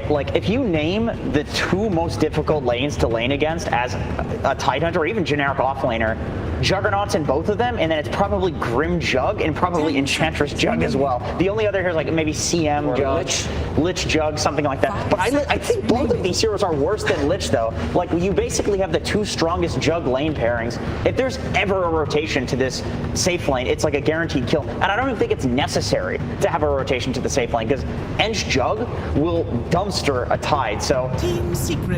like if you name the two most difficult lanes to lane against as a Tidehunter or even generic offlaner, Juggernauts in both of them, and then it's probably Grim Jug and probably Enchantress Jug as well. The only other here is like maybe CM or Jug, Lich Jug, something like that. But I think both of these heroes are worse than Lich though. Like you basically have the two strongest Jug lane pairings. If there's ever a rotation to this safe lane, it's like a guaranteed kill. And I don't even think it's necessary to have a rotation to the safe lane because Ench Jug will dumpster a Tide. So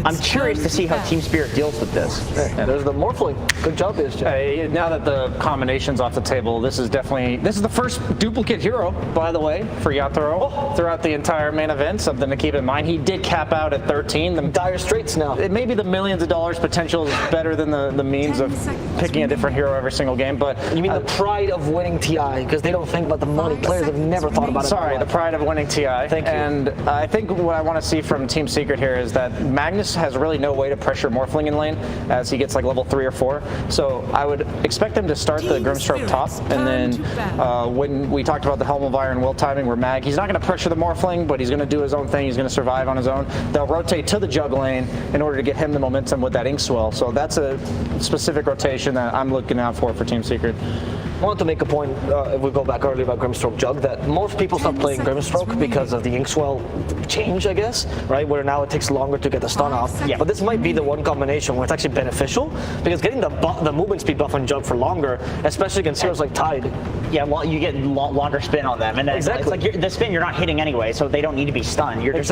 I'm curious to see how Team Spirit deals with this. Hey, there's the Morphling. Good job, BSJ. Now that the combination's off the table, this is the first duplicate hero, by the way, for Yatoro throughout the entire main event. Something to keep in mind. He did cap out at 13. The dire straits now. It may be the millions of dollars potential is better than the means of picking a different hero every single game. But you mean the pride of winning TI because they don't think about the money. Players have never thought about it. Sorry, the pride of winning TI. Thank you. And I think what I want to see from Team Secret here is that Magnus has really no way to pressure Morphling in lane as he gets like level 3 or 4. So I would expect them to start the Grimstroke top, and then when we talked about the Helm of Iron will timing where he's not going to pressure the Morphling, but he's going to do his own thing. He's going to survive on his own. They'll rotate to the Jug lane in order to get him the momentum with that Inkswell. So that's a specific rotation that I'm looking out for Team Secret. I want to make a point, if we go back earlier about Grimstroke Jug, that most people stop playing Grimstroke because of the Inkswell change, I guess, right? Where now it takes longer to get the stun off. Yeah. But this might be the one combination where it's actually beneficial because getting the movement speed buff on Jug for longer, especially against heroes like Tide. Yeah, well, you get longer spin on them, and then it's like the spin you're not hitting anyway, so they don't need to be stunned. You're just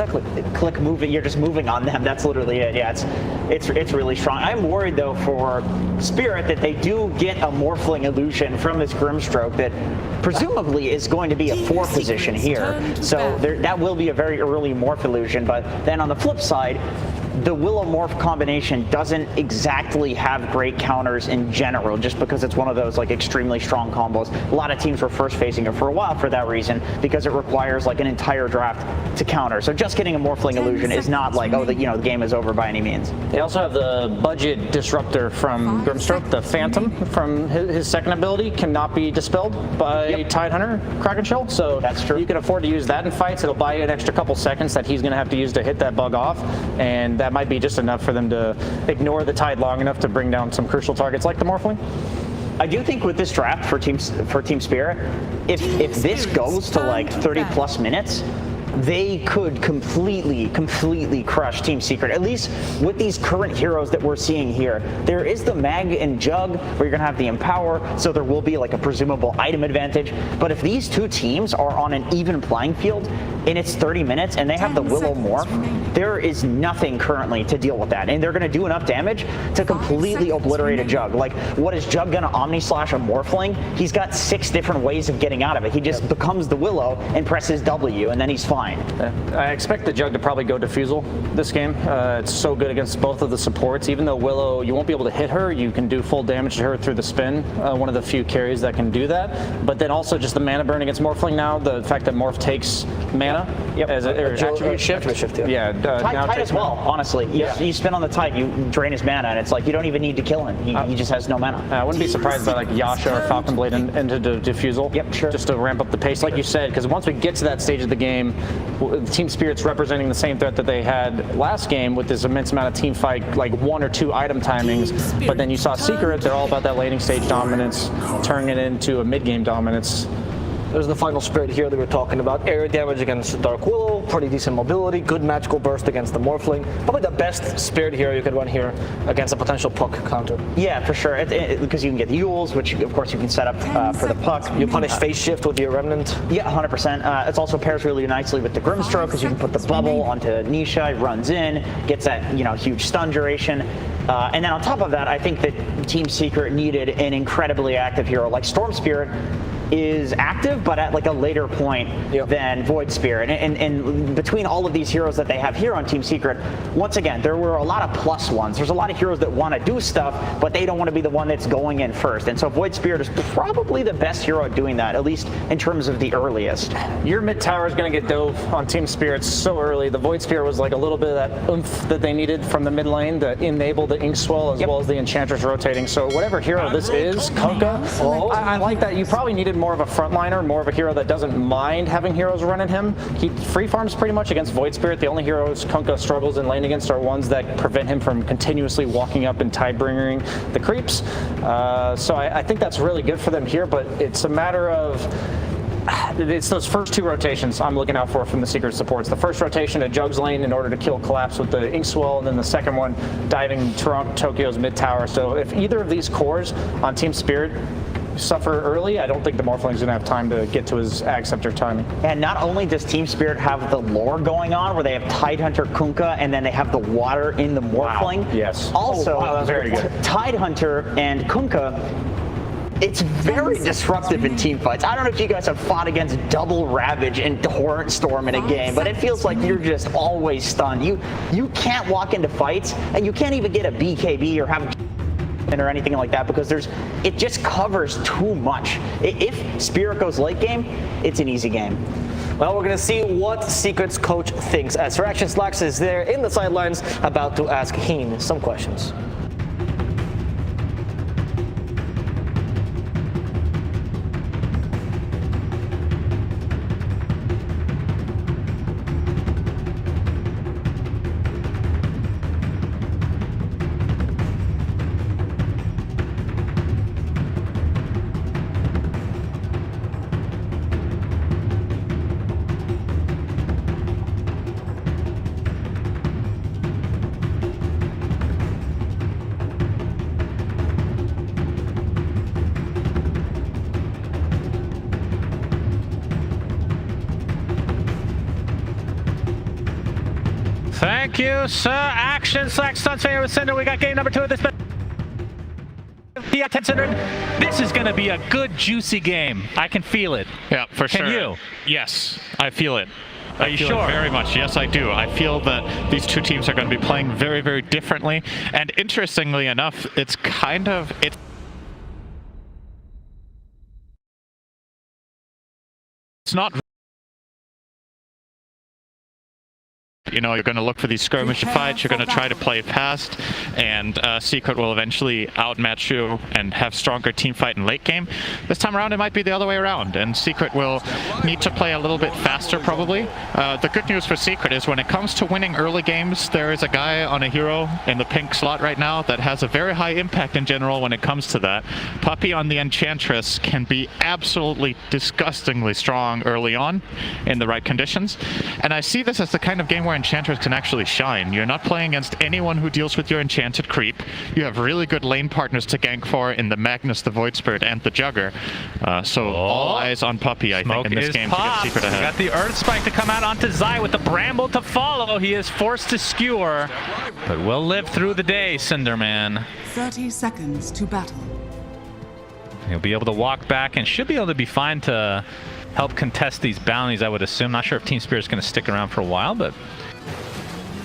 click moving. You're just moving on them. That's literally it. Yeah, it's really strong. I'm worried though for Spirit that they do get a Morphling illusion from this Grimstroke that presumably is going to be a 4 position here. So that will be a very early Morph illusion. But then on the flip side, the Willow Morph combination doesn't exactly have great counters in general, just because it's one of those like extremely strong combos. A lot of teams were first facing it for a while for that reason, because it requires like an entire draft to counter. So just getting a Morphling illusion is not like, oh, the game is over by any means. They also have the budget disruptor from Grimstroke, the Phantom from his second ability cannot be dispelled by Tidehunter Kraken Shell. So that's true. You can afford to use that in fights. It'll buy you an extra couple seconds that he's going to have to use to hit that bug off, and that might be just enough for them to ignore the Tide long enough to bring down some crucial targets like the Morphling. I do think with this draft for Team Spirit, if this goes to like 30 plus minutes, they could completely crush Team Secret, at least with these current heroes that we're seeing here. There is the Mag and Jug where you're going to have the Empower, so there will be like a presumable item advantage. But if these two teams are on an even playing field and it's 30 minutes and they have the Willow Morph, there is nothing currently to deal with that. And they're going to do enough damage to completely obliterate a Jug. Like, what is Jug going to Omni Slash a Morphling? He's got 6 different ways of getting out of it. He just becomes the Willow and presses W, and then he's fine. I expect the Jug to probably go Diffusal this game. It's so good against both of the supports. Even though Willow, you won't be able to hit her, you can do full damage to her through the spin. One of the few carries that can do that. But then also just the mana burn against Morphling now, the fact that Morph takes mana as attribute shift. Tide as well, honestly. You spin on the Tide, you drain his mana, and it's like you don't even need to kill him. He just has no mana. I wouldn't be surprised by like Yasha or Falcon Blade into the Diffusal. Yep, sure. Just to ramp up the pace, like you said, because once we get to that stage of the game, Team Spirit's representing the same threat that they had last game with this immense amount of team fight, like 1 or 2 item timings. But then you saw Secret, they're all about that laning stage dominance, turning it into a mid-game dominance. There's the final Spirit here that we were talking about. Area damage against Dark Willow, pretty decent mobility, good magical burst against the Morphling. Probably the best Spirit hero you could run here against a potential Puck counter. Yeah, for sure. Because you can get the Yules, which of course you can set up for the Puck. You punish Phase Shift with your Remnant. Yeah, 100%. It also pairs really nicely with the Grimstroke because you can put the bubble onto Nisha, it runs in, gets that huge stun duration. And then on top of that, I think that Team Secret needed an incredibly active hero. Like Storm Spirit is active, but at like a later point than Void Spirit. And between all of these heroes that they have here on Team Secret, once again, there were a lot of plus ones. There's a lot of heroes that want to do stuff, but they don't want to be the one that's going in first. And so Void Spirit is probably the best hero at doing that, at least in terms of the earliest. Your mid tower is going to get dove on Team Spirit so early. The Void Spirit was like a little bit of that oomph that they needed from the mid lane to enable the Inkswell as well as the Enchantress rotating. So whatever hero this is, Kunkka, I like that. You probably needed more of a frontliner, more of a hero that doesn't mind having heroes running him. He free farms pretty much against Void Spirit. The only heroes Kunkka struggles in lane against are ones that prevent him from continuously walking up and Tidebringing the creeps. So I think that's really good for them here, but it's a matter of it's those first two rotations I'm looking out for from the Secret supports. The first rotation to Jug's lane in order to kill Collapse with the Inkswell, and then the second one diving Tokyo's mid tower. So if either of these cores on Team Spirit suffer early, I don't think the Morphling's gonna have time to get to his Ag Scepter timing. And not only does Team Spirit have the lore going on, where they have Tidehunter Kunkka, and then they have the water in the Morphling. Wow. Yes. Also, that's very good. Tidehunter and Kunkka, it's very disruptive in team fights. I don't know if you guys have fought against double Ravage and Torrent Storm in a game, but it feels like you're just always stunned. You can't walk into fights, and you can't even get a BKB or have or anything like that, because it just covers too much. If Spirit goes late game, it's an easy game. Well, we're going to see what Secret's coach thinks, as Reaction Slacks is there in the sidelines about to ask Heen some questions. Thank you, sir. Action Slacks Suns fan with Cinder. We got game number 2 of this. TI10 Cinder. This is going to be a good, juicy game. I can feel it. Yeah, for sure. Can you? Yes, I feel it. Are you sure? Very much. Yes, I do. I feel that these two teams are going to be playing very, very differently. And interestingly enough, it's not. You know, you're going to look for these skirmish fights, you're going to try to play fast, and Secret will eventually outmatch you and have stronger team fight in late game. This time around, it might be the other way around, and Secret will need to play a little bit faster, probably. The good news for Secret is when it comes to winning early games, there is a guy on a hero in the pink slot right now that has a very high impact in general when it comes to that. Puppy on the Enchantress can be absolutely disgustingly strong early on in the right conditions, and I see this as the kind of game where Enchantress can actually shine. You're not playing against anyone who deals with your enchanted creep. You have really good lane partners to gank for in the Magnus, the Void Spirit, and the Jugger. So all eyes on Puppy, I think, in this game to get Secret ahead. Got the Earth Spike to come out onto Zai with the Bramble to follow. He is forced to skewer, but will live through the day, Cinderman. 30 seconds to battle. He'll be able to walk back and should be able to be fine to help contest these bounties, I would assume. Not sure if Team Spirit's going to stick around for a while, but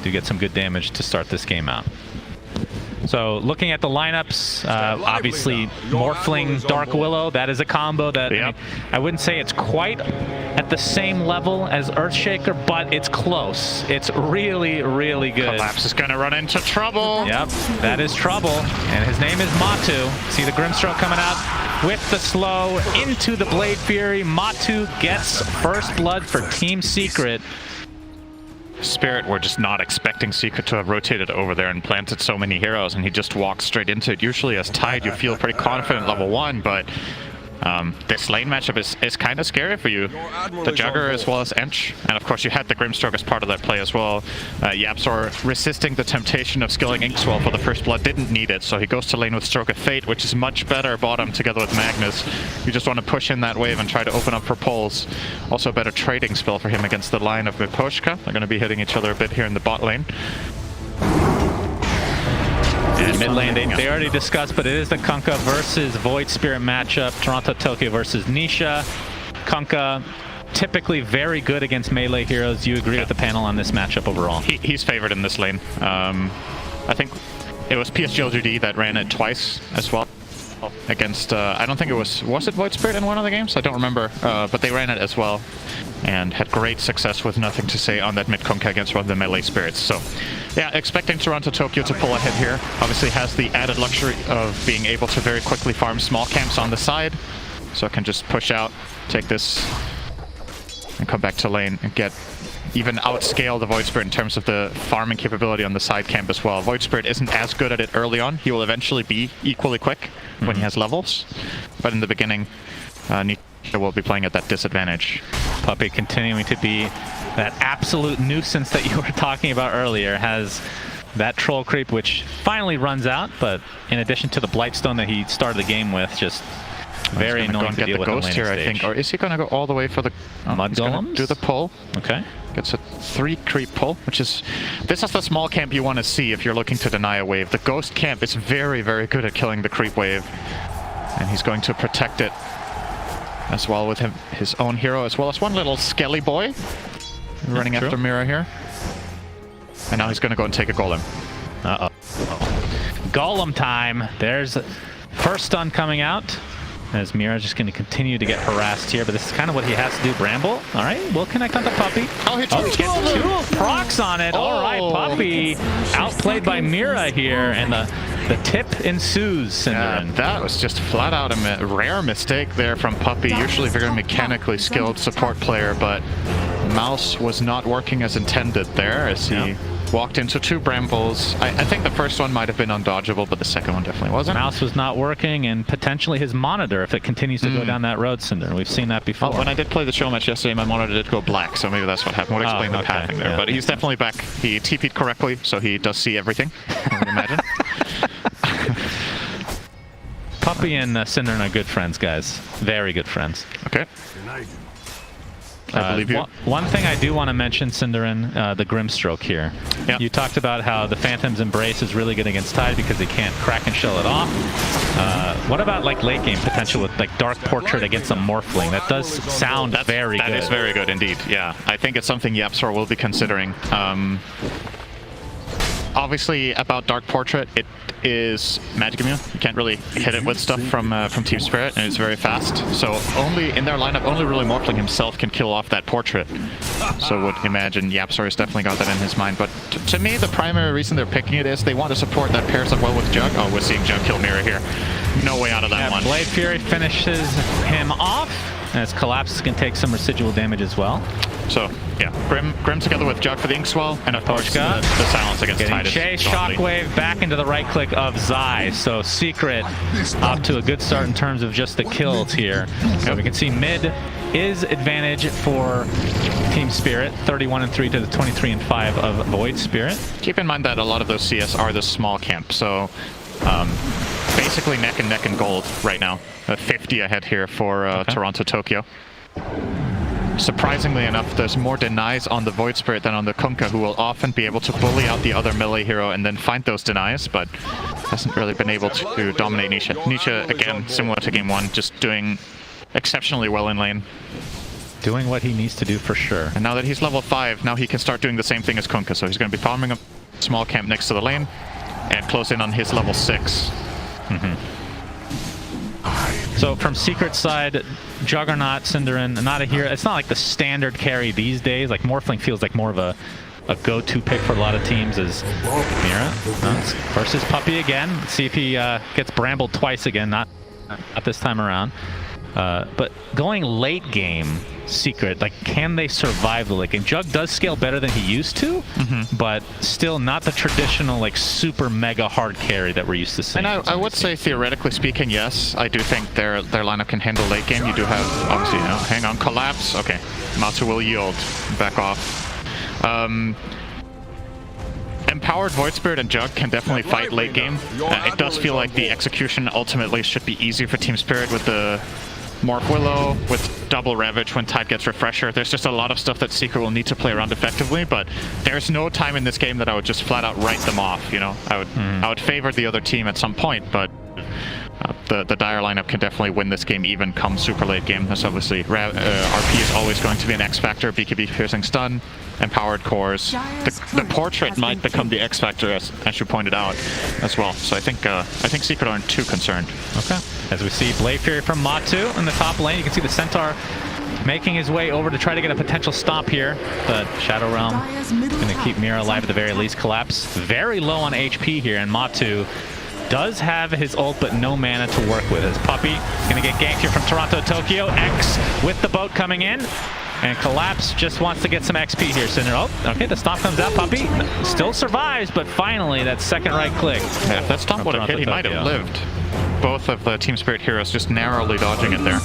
do get some good damage to start this game out. So looking at the lineups, obviously Morphling, Dark Willow, that is a combo that I wouldn't say it's quite at the same level as Earthshaker, but it's close. It's really, really good. Collapse is going to run into trouble. Yep, that is trouble. And his name is Matu. See the Grimstroke coming out with the slow into the Blade Fury. Matu gets first blood for Team Secret. Spirit were just not expecting Secret to have rotated over there and planted so many heroes, and he just walked straight into it. Usually as Tide, you feel pretty confident level 1, but this lane matchup is kind of scary for you. The Jugger as well as Ench, and of course you had the Grimstroke as part of that play as well. Yapzor resisting the temptation of skilling Inkswell for the first blood, didn't need it, so he goes to lane with Stroke of Fate, which is much better bottom together with Magnus. You just want to push in that wave and try to open up for pulls. Also a better trading spell for him against the line of Miposhka. They're going to be hitting each other a bit here in the bot lane. And mid lane, they already discussed, but it is the Kunkka versus Void Spirit matchup. Toronto Tokyo versus Nisha. Kunkka, typically very good against melee heroes. You agree with the panel on this matchup overall? He's favored in this lane. I think it was PSG that ran it twice as well. Against, I don't think it was it Void Spirit in one of the games? I don't remember, but they ran it as well and had great success with nothing to say on that mid Kunkka against one of the melee spirits. So yeah, expecting Toronto Tokyo to pull ahead here. Obviously has the added luxury of being able to very quickly farm small camps on the side. so it can just push out, take this, and come back to lane and get even outscale the Void Spirit in terms of the farming capability on the side camp as well. Void Spirit isn't as good at it early on. He will eventually be equally quick when he has levels, but in the beginning, Nietzsche will be playing at that disadvantage. Puppey continuing to be that absolute nuisance that you were talking about earlier, has that troll creep which finally runs out, but in addition to the Blightstone that he started the game with, just very annoying to deal with in the laning here, stage. I think. Or is he going to go all the way for the Mud Golems? Do the pull. Okay. Gets a 3 creep pull, which is... This is the small camp you want to see if you're looking to deny a wave. The Ghost camp is very, very good at killing the creep wave. And he's going to protect it as well with his own hero, as well as one little skelly boy running after Mira here. And now he's going to go and take a golem. Uh-oh. Golem time. There's first stun coming out. As Mira's just going to continue to get harassed here, but this is kind of what he has to do. Bramble, all right, we'll connect on the Puppey. Oh, he gets two procs on it. All right, Puppey outplayed by Mira here, and the tip ensues, Cinderin. That was just flat out a rare mistake there from Puppey. Usually very mechanically skilled support player, but mouse was not working as intended there as he walked into 2 brambles. I think the first one might have been undodgeable, but the second one definitely wasn't. Mouse was not working, and potentially his monitor if it continues to go down that road, Cinder. We've seen that before. Well, when I did play the show match yesterday, my monitor did go black, so maybe that's what happened. Would explain what happened there. But he's definitely back. He TP'd correctly, so he does see everything, I would imagine. Puppey and Cinderin are good friends, guys. Very good friends. Okay. I believe you. One thing I do want to mention, Cinderin, the Grimstroke here. Yep. You talked about how the Phantom's Embrace is really good against Tide because they can't crack and shell it off. What about like late game potential with like Dark Portrait against a Morphling? That does sound very good. That is very good indeed, yeah. I think it's something YapzOr will be considering. Obviously, about Dark Portrait, it is magic immune. You can't really hit it with stuff from Team Spirit, and it's very fast. So only in their lineup, only really Morphling himself can kill off that portrait. So would imagine YapzOr has definitely got that in his mind. But to me, the primary reason they're picking it is they want to support that pairs up well with Jug. Oh, we're seeing Jug kill Mira here. No way out of that one. Blade Fury finishes him off, as Collapse can take some residual damage as well. So, yeah, Grim together with Jug for the Inkswell, and of course the silence against Tide. Chase Shockwave back into the right click of Zai. So Secret up to a good start in terms of just the kills here. So we can see mid is advantage for Team Spirit, 31-3 to the 23-5 of Void Spirit. Keep in mind that a lot of those CS are the small camp, so basically neck and neck in gold right now. 50 ahead here for Toronto, Tokyo. Surprisingly enough, there's more denies on the Void Spirit than on the Kunkka, who will often be able to bully out the other melee hero and then find those denies, but hasn't really been able to dominate Nietzsche. Nietzsche, again, similar to Game 1, just doing exceptionally well in lane. Doing what he needs to do for sure. And now that he's level 5, now he can start doing the same thing as Kunkka, so he's going to be farming a small camp next to the lane and close in on his level 6. So from Secret side, Juggernaut, Cinderin, not a hero. It's not like the standard carry these days. Like Morphling feels like more of a go-to pick for a lot of teams is Mira. Versus Puppey again. Let's see if he gets brambled twice again, not this time around. But going late game, Secret, like, can they survive the late game? Jug does scale better than he used to, but still not the traditional, like, super mega hard carry that we're used to seeing. And I would say, theoretically speaking, yes, I do think their lineup can handle late game. You do have, obviously, you know, hang on, collapse. Okay, Matsu will yield, back off. Empowered Void Spirit and Jug can definitely fight late game. It does feel like the execution ultimately should be easy for Team Spirit with the Morph Willow, with double Ravage when Tide gets Refresher. There's just a lot of stuff that Secret will need to play around effectively, but there's no time in this game that I would just flat out write them off, you know? I would favor the other team at some point, but the Dire lineup can definitely win this game even come super late game. That's obviously RP is always going to be an X factor. BKB piercing stun, empowered cores. The portrait might become the X factor, as you pointed out, as well. So I think Secret aren't too concerned. Okay. As we see Blade Fury from Matu in the top lane, you can see the Centaur making his way over to try to get a potential stomp here. But Shadow Realm going to keep Mira alive at the very least. Collapse very low on HP here, and Matu does have his ult, but no mana to work with. His Puppey gonna get ganked here from Toronto Tokyo. X with the boat coming in. And Collapse just wants to get some XP here, Cinder. Oh, okay, the stomp comes out. Puppey still survives, but finally that second right click. Yeah, if that stomp would have hit, he might have lived. Both of the Team Spirit heroes just narrowly dodging it there.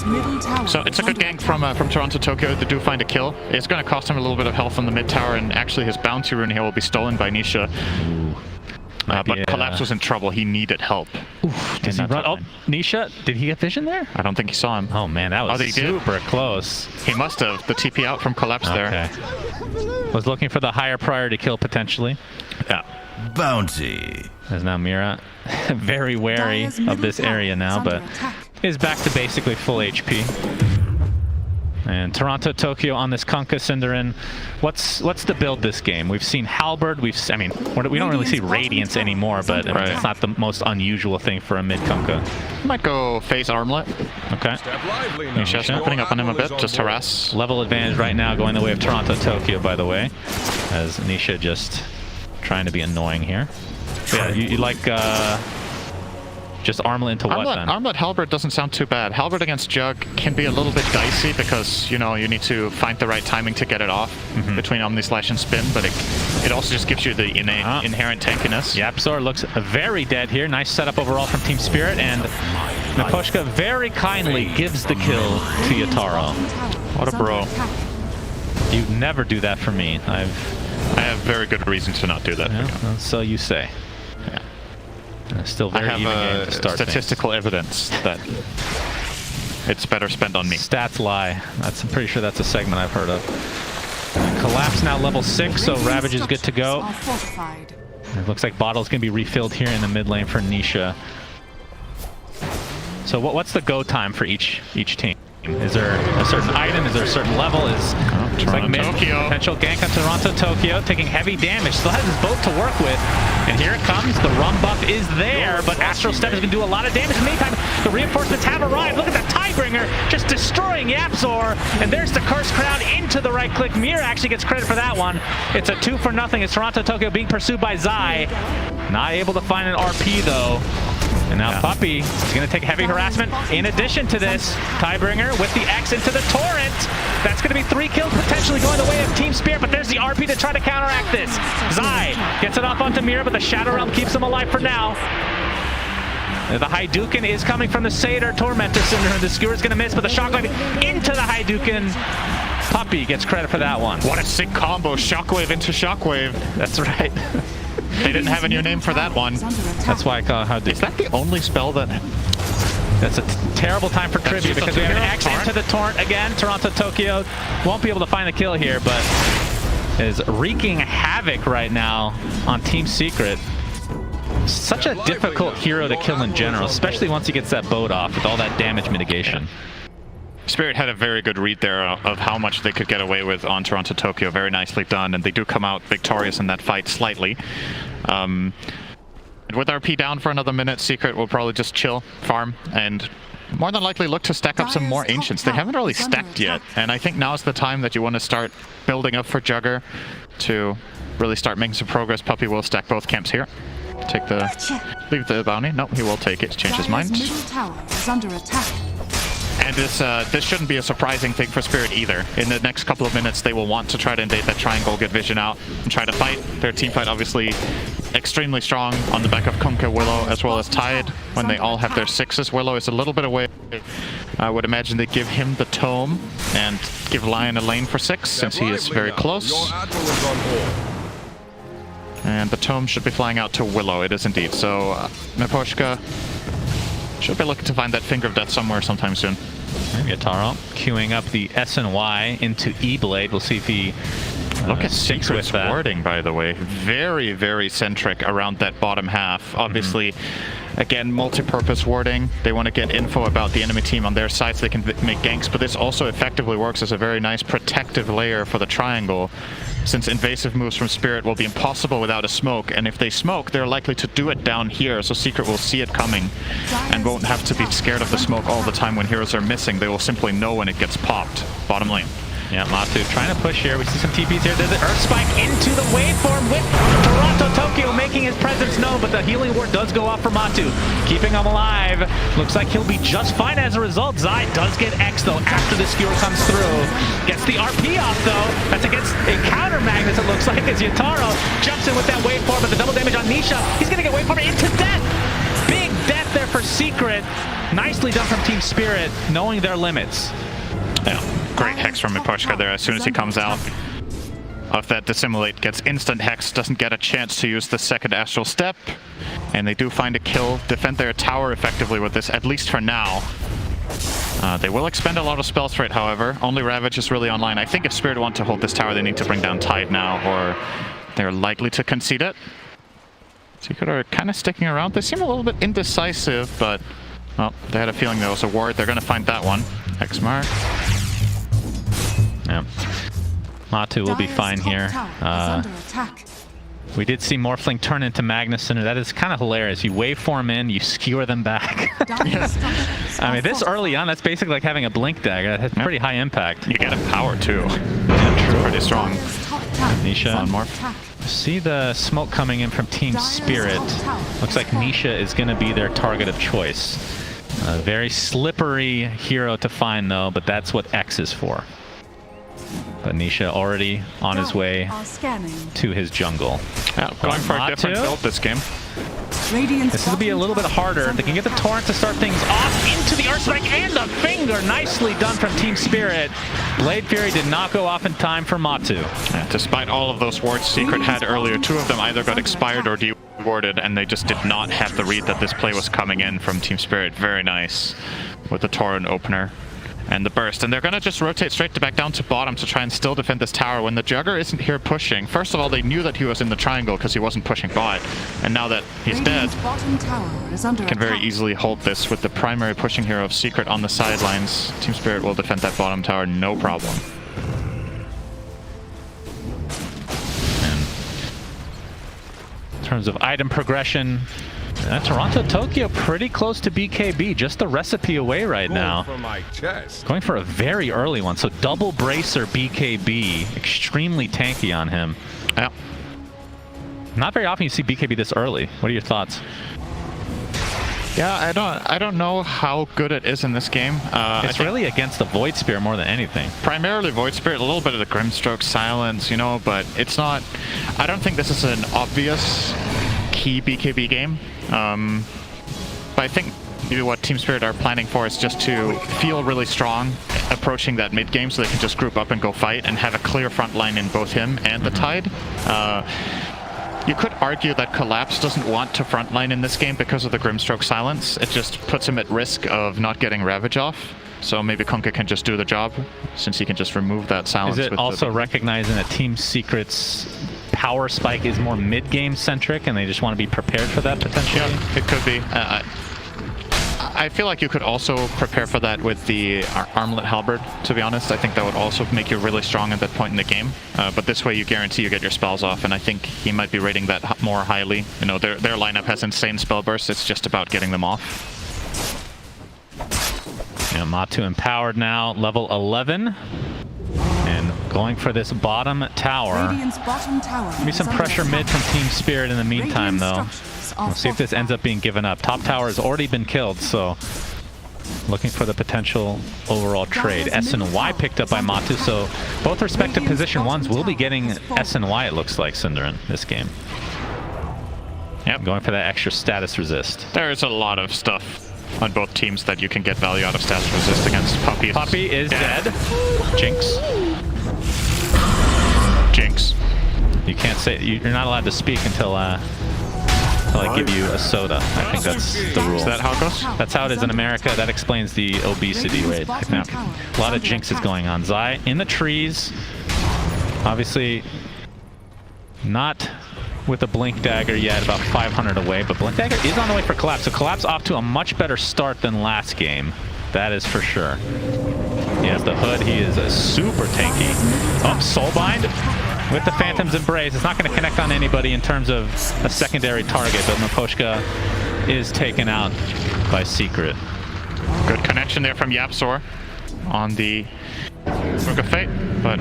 So it's a good gank from Toronto Tokyo. They do find a kill. It's going to cost him a little bit of health on the mid tower, and actually his bounty rune here will be stolen by Nisha. But Collapse was in trouble. He needed help. Oof, does he run? Oh, Nisha, did he get vision there? I don't think he saw him. Oh man, that was super close. He must have. The TP out from Collapse there. Was looking for the higher priority kill potentially. Yeah. Bounty. There's now Mira. Very wary of this area now, but is back to basically full HP. And Toronto Tokyo on this Kunkka Cinderin. What's the build this game? We've seen Halberd. We don't really see Radiance anymore, but it's not the most unusual thing for a mid Kunkka. Might go face Armlet. Okay. Nisha's opening up on him a bit, just harass. Level advantage right now going the way of Toronto Tokyo, by the way, as Nisha just trying to be annoying here. Yeah, you like just Armlet into what then? Armlet Halberd doesn't sound too bad. Halberd against Jug can be a little bit dicey because, you know, you need to find the right timing to get it off between Omni Slash and Spin, but it also just gives you the inherent tankiness. Yapzor looks very dead here. Nice setup overall from Team Spirit, and Miposhka very kindly gives the kill to Yataro. What a bro. You never do that for me. I have very good reason to not do that for you. So you say. Yeah. Still very even game to start statistical evidence that it's better spent on me. Stats lie. I'm pretty sure that's a segment I've heard of. Collapse now level 6, so Ravage is good to go. It looks like bottle's going to be refilled here in the mid lane for Nisha. So what's the go time for each team? Is there a certain item? Is there a certain level? It's like mid potential gank on Toronto Tokyo, taking heavy damage. Still has his boat to work with. And here it comes. The rum buff is there, but Astral Step is going to do a lot of damage. In the meantime, the reinforcements have arrived. Look at that Tidebringer just destroying Yapzor. And there's the Curse Crown into the right click. Mir actually gets credit for that one. It's a 2-0 as Toronto Tokyo being pursued by Zai. Not able to find an RP though. And now Puppey is going to take heavy harassment. In addition to this, Tidebringer with the X into the Torrent. That's going to be 3 kills potentially going the way of Team Spirit, but there's the RP to try to counteract this. Zai gets it off onto Mira, but the Shadow Realm keeps him alive for now. The Hadouken is coming from the Seder Tormentor Cinder. The Skewer's going to miss, but the Shockwave into the Hadouken. Puppey gets credit for that one. What a sick combo. Shockwave into Shockwave. That's right. They didn't have a new name for that one. That's why I call it Hadouken. Is that the only spell that... That's a terrible time for trivia because we have an X into the Torrent again. Toronto Tokyo won't be able to find the kill here, but is wreaking havoc right now on Team Secret. Such a difficult hero to kill in general, especially once he gets that boat off with all that damage mitigation. Spirit had a very good read there of how much they could get away with on Toronto Tokyo. Very nicely done, and they do come out victorious in that fight slightly. With RP down for another minute, Secret will probably just chill, farm, and more than likely look to stack up some more Ancients. They haven't really stacked yet, and I think now's the time that you want to start building up for Jugger to really start making some progress. Puppey will stack both camps here. Take the... leave the bounty. No, he will take it. Change his mind. And this shouldn't be a surprising thing for Spirit either. In the next couple of minutes, they will want to try to invade that triangle, get vision out, and try to fight. Their team fight obviously extremely strong on the back of Kunkka, Willow, as well as Tide. When they all have their 6s, Willow is a little bit away. I would imagine they give him the Tome and give Lion a lane for 6, since he is very close. And the Tome should be flying out to Willow, it is indeed. So, Miposhka should be looking to find that Finger of Death somewhere sometime soon. Yataro queuing up the S and Y into E-Blade. We'll see if he look at Secret's wording, by the way. Very, very centric around that bottom half. Obviously, again, multi-purpose wording. They want to get info about the enemy team on their side so they can make ganks, but this also effectively works as a very nice protective layer for the triangle, since invasive moves from Spirit will be impossible without a smoke, and if they smoke, they're likely to do it down here, so Secret will see it coming and won't have to be scared of the smoke all the time when heroes are missing. They will simply know when it gets popped. Bottom lane. Yeah, Matu trying to push here. We see some TPs here. There's the Earth Spike into the waveform with Toronto Tokyo making his presence? No, but the healing ward does go off for Matu, keeping him alive. Looks like he'll be just fine as a result. Zai does get X, though, after the skewer comes through. Gets the RP off, though. That's against a counter Magnus, it looks like, as Yataro jumps in with that waveform, but the double damage on Nisha. He's going to get waveform into death. Big death there for Secret. Nicely done from Team Spirit, knowing their limits. Yeah, great Hex from Miposhka there as soon as he comes out of that Dissimulate. Gets instant Hex, doesn't get a chance to use the second Astral Step. And they do find a kill, defend their tower effectively with this, at least for now. They will expend a lot of spells for it, however. Only Ravage is really online. I think if Spirit want to hold this tower, they need to bring down Tide now, or they're likely to concede it. Secret are kind of sticking around. They seem a little bit indecisive, but, well, they had a feeling there was a ward. They're going to find that one. X mark. Yeah. Matu will be fine here. We did see Morphling turn into Magnus Center. That is kind of hilarious. You waveform in, you skewer them back. I mean, this early on, that's basically like having a blink dagger. That has pretty high impact. You get a power too. Yeah, true. Pretty strong. Nisha. On Morph. See the smoke coming in from Team Spirit. Looks like Nisha is going to be their target of choice. A very slippery hero to find, though, but that's what X is for. But Nisha already on his way to his jungle. Yeah, going for a different build this game. This will be a little bit harder. They can get the Torrent to start things off into the Earth Strike and the Finger. Nicely done from Team Spirit. Blade Fury did not go off in time for Matu. Yeah, despite all of those wards Secret had earlier, two of them either got expired or de-warded, and they just did not have the read that this play was coming in from Team Spirit. Very nice with the Torrent opener and the burst. And they're going to just rotate straight back down to bottom to try and still defend this tower when the Jugger isn't here pushing. First of all, they knew that he was in the triangle because he wasn't pushing bot. And now that he's dead, can very easily hold this with the primary pushing hero of Secret on the sidelines. Team Spirit will defend that bottom tower, no problem. And in terms of item progression, Toronto Tokyo pretty close to BKB, just the recipe away right now. Going for a very early one, so double bracer BKB, extremely tanky on him. Yeah. Not very often you see BKB this early. What are your thoughts? Yeah, I don't know how good it is in this game. It's really against the Void Spear more than anything. Primarily Void Spirit, a little bit of the Grimstroke silence, you know, but it's not. I don't think this is an obvious key BKB game. But I think maybe what Team Spirit are planning for is just to feel really strong approaching that mid game so they can just group up and go fight and have a clear front line in both him and the Tide. You could argue that Collapse doesn't want to frontline in this game because of the Grimstroke silence. It just puts him at risk of not getting Ravage off. So maybe Kunkka can just do the job since he can just remove that silence. Is it also recognizing that Team Secret's power spike is more mid-game centric and they just want to be prepared for that potentially? Yeah, it could be. I feel like you could also prepare for that with the Armlet Halberd, to be honest. I think that would also make you really strong at that point in the game. But this way you guarantee you get your spells off, and I think he might be rating that more highly. You know, their lineup has insane spell bursts. It's just about getting them off. Yeah, Matu empowered now, level 11. And going for this bottom tower. Maybe some pressure mid from Team Spirit in the meantime, though. We'll see if this ends up being given up. Top tower has already been killed, so looking for the potential overall trade. S and Y picked up by Matu, so both respective position ones will be getting S and Y, it looks like, Cinderin, this game. Yep, going for that extra status resist. There's a lot of stuff on both teams that you can get value out of status resist against. Puppy. Puppy is dead. Jinx. Jinx. You can't say, you're not allowed to speak until I give you a soda. I think that's the rule. Is that how it goes? That's how it is in America. That explains the obesity rate. Yeah. A lot of jinxes going on. Zai in the trees. Obviously, not with a Blink Dagger yet, about 500 away, but Blink Dagger is on the way for Collapse. So Collapse off to a much better start than last game. That is for sure. He has the hood. He is a super tanky. Oh, Soulbind with the Phantom's Embrace. It's not going to connect on anybody in terms of a secondary target, but Miposhka is taken out by Secret. Good connection there from Yapzor on the Book of Fate, but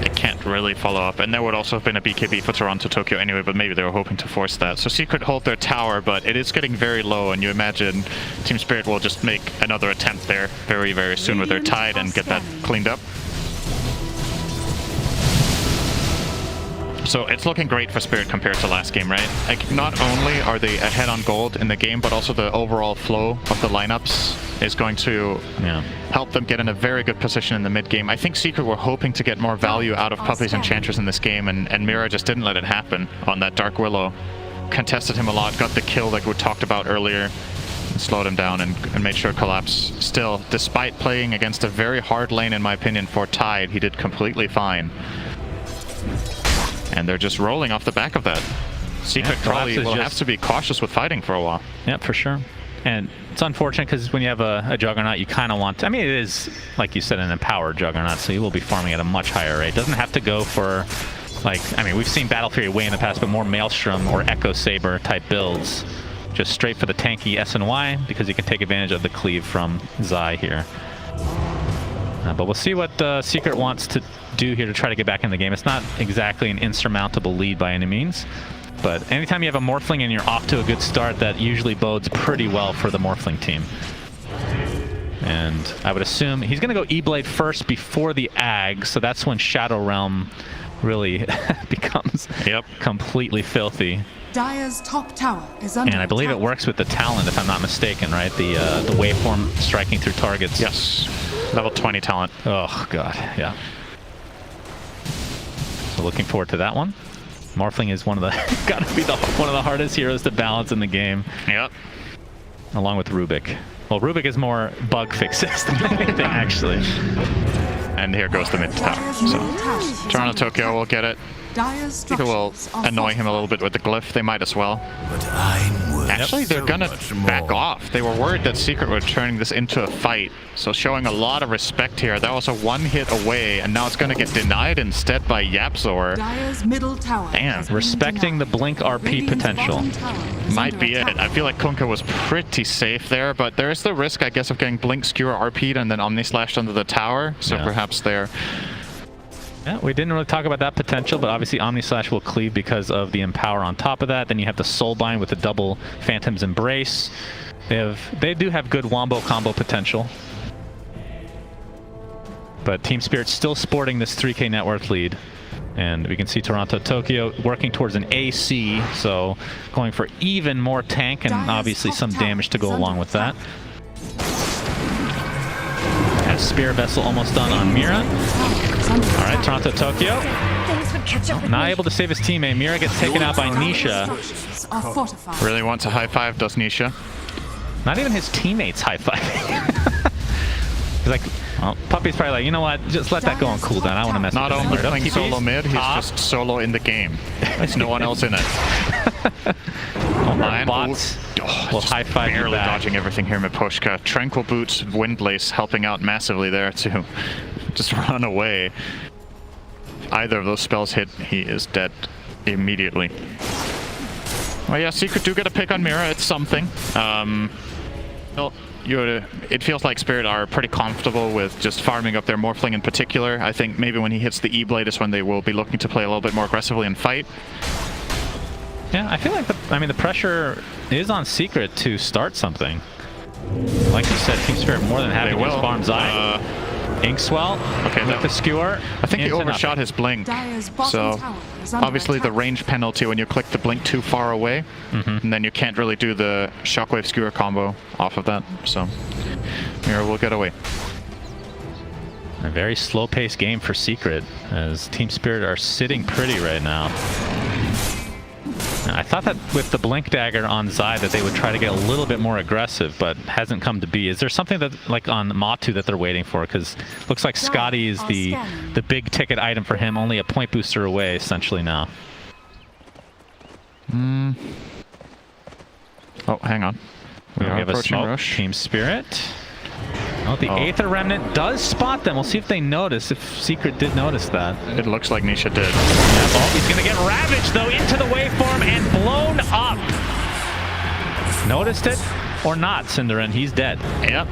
it can't really follow up. And there would also have been a BKB for Toronto Tokyo anyway, but maybe they were hoping to force that. So Secret hold their tower, but it is getting very low, and you imagine Team Spirit will just make another attempt there very, very soon with their Tide and get that cleaned up. So it's looking great for Spirit compared to last game, right? Like, not only are they ahead on gold in the game, but also the overall flow of the lineups is going to help them get in a very good position in the mid game. I think Secret were hoping to get more value out of Puppies and Enchantress in this game, and Mira just didn't let it happen on that Dark Willow. Contested him a lot, got the kill like we talked about earlier, and slowed him down and made sure collapse. Still, despite playing against a very hard lane, in my opinion, for Tide, he did completely fine. And they're just rolling off the back of that. Secret probably will have to be cautious with fighting for a while. Yeah, for sure. And it's unfortunate because when you have a Juggernaut, you kind of want to, I mean, it is, like you said, an empowered Juggernaut, so you will be farming at a much higher rate. Doesn't have to go for, like, I mean, we've seen Battle Fury way in the past, but more Maelstrom or Echo Saber type builds. Just straight for the tanky S and Y, because you can take advantage of the cleave from Zai here. But we'll see what Secret wants to do here to try to get back in the game. It's not exactly an insurmountable lead by any means, but anytime you have a Morphling and you're off to a good start, that usually bodes pretty well for the Morphling team. And I would assume he's going to go E-Blade first before the Ag, so that's when Shadow Realm really becomes completely filthy. Dire's top tower is under and I believe it works with the talent, if I'm not mistaken, right? The waveform striking through targets. Yes. Level 20 talent. Oh, God. Yeah. So looking forward to that one. Morphling is one of the gotta be one of the hardest heroes to balance in the game. Yep. Along with Rubik. Well, Rubik is more bug fixes than anything, actually. And here goes the mid tower. So Toronto Tokyo will get it. People will annoy him a little bit with the glyph. They might as well. Actually, they're gonna back off. They were worried that Secret were turning this into a fight. So showing a lot of respect here. That was a one hit away, and now it's gonna get denied instead by Yapzor. Damn, respecting the Blink RP potential. Might be it. I feel like Kunkka was pretty safe there, but there is the risk, I guess, of getting Blink Skewer RP'd and then Omni Slashed under the tower. So perhaps they're... Yeah, we didn't really talk about that potential, but obviously Omni Slash will cleave because of the Empower on top of that. Then you have the Soulbind with the double Phantom's Embrace. They do have good Wombo combo potential. But Team Spirit's still sporting this 3K net worth lead. And we can see Toronto Tokyo working towards an AC, so going for even more tank and obviously some damage to go along with that. Spear Vessel almost done on Mira. Alright, Toronto Tokyo. Not able to save his teammate. Mira gets taken out by Nisha. Really wants a high five, does Nisha. Not even his teammates high fiving. He's like, well, Puppy's probably like, you know what, just let that go on cooldown. I want to mess with it. Not only playing solo mid, he's just solo in the game. There's no one else in it. Bots will high five you barely back. Dodging everything here, Miposhka. Tranquil Boots, Windlace helping out massively there to just run away. If either of those spells hit, he is dead immediately. Well, yeah, Secret do get a pick on Mira. It's something. Well, it feels like Spirit are pretty comfortable with just farming up their Morphling in particular. I think maybe when he hits the E-Blade is when they will be looking to play a little bit more aggressively and fight. Yeah, I feel like the pressure is on Secret to start something. Like you said, Team Spirit more than happy to farm Zai. Inkswell, with the skewer. I think he overshot his blink. So obviously the range penalty when you click the blink too far away, and then you can't really do the shockwave skewer combo off of that. So Mira will get away. A very slow-paced game for Secret, as Team Spirit are sitting pretty right now. I thought that with the Blink Dagger on Zai that they would try to get a little bit more aggressive, but hasn't come to be. Is there something that, like on Matu, that they're waiting for? Because looks like Scotty is the big ticket item for him, only a point booster away essentially now. Oh, hang on. We have a smoke. Rush. Team Spirit. Oh, the Aether Remnant does spot them. We'll see if they notice, if Secret did notice that. It looks like Nisha did. Oh, he's going to get ravaged, though, into the waveform and blown up. Noticed it or not, Cinderin? He's dead. Yep.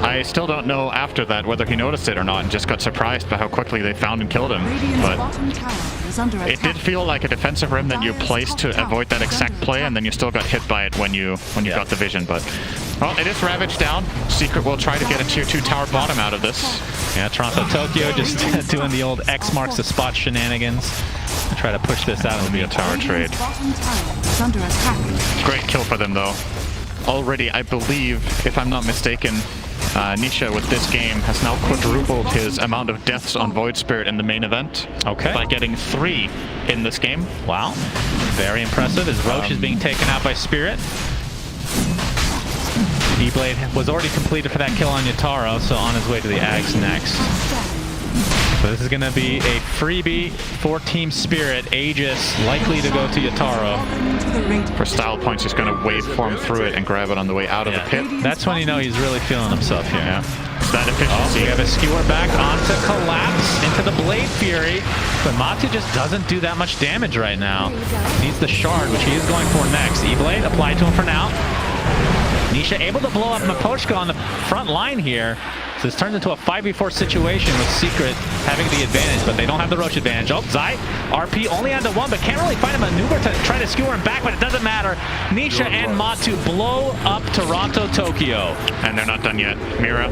I still don't know after that whether he noticed it or not and just got surprised by how quickly they found and killed him. But it did feel like a defensive rim that you placed to avoid that exact play, and then you still got hit by it when you got the vision. But well, it is Ravage down. Secret will try to get a tier 2 tower bottom out of this. Yeah, Toronto Tokyo just doing the old X marks the spot shenanigans to try to push this out. It'll be a tower trade. Great kill for them though. Already, I believe, if I'm not mistaken, Nisha with this game has now quadrupled his amount of deaths on Void Spirit in the main event. Okay. By getting 3 in this game. Wow. Very impressive as Roche is being taken out by Spirit. E-Blade was already completed for that kill on Yataro, so on his way to the Ags next. So this is going to be a freebie for Team Spirit. Aegis likely to go to Yataro. For style points, he's going to waveform through it and grab it on the way out of the pit. That's when you know he's really feeling himself here. Yeah. It's that efficiency. We have a skewer back onto Collapse, into the Blade Fury, but Matu just doesn't do that much damage right now. Needs the Shard, which he is going for next. E-Blade applied to him for now. Nisha able to blow up Miposhka on the front line here. So this turns into a 5v4 situation with Secret having the advantage, but they don't have the Roche advantage. Oh, Zai, RP only onto 1, but can't really find a maneuver to try to skewer him back, but it doesn't matter. Nisha and Matu blow up Toronto Tokyo. And they're not done yet. Mira.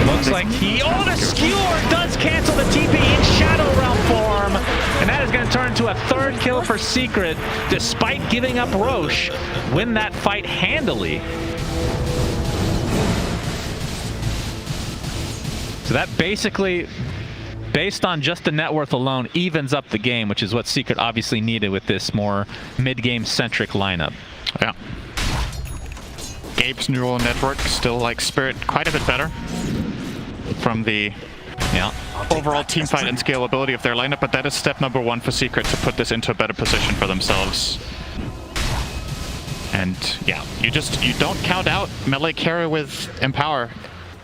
Looks like oh, the skewer does cancel the TP in Shadow Realm form. And that is going to turn into a 3rd kill for Secret, despite giving up Roche. Win that fight handily. So that basically, based on just the net worth alone, evens up the game, which is what Secret obviously needed with this more mid-game centric lineup. Yeah. Gabe's neural network still likes Spirit quite a bit better from the overall team fight and scalability of their lineup, but that is step number 1 for Secret to put this into a better position for themselves. And yeah, you don't count out melee carry with Empower.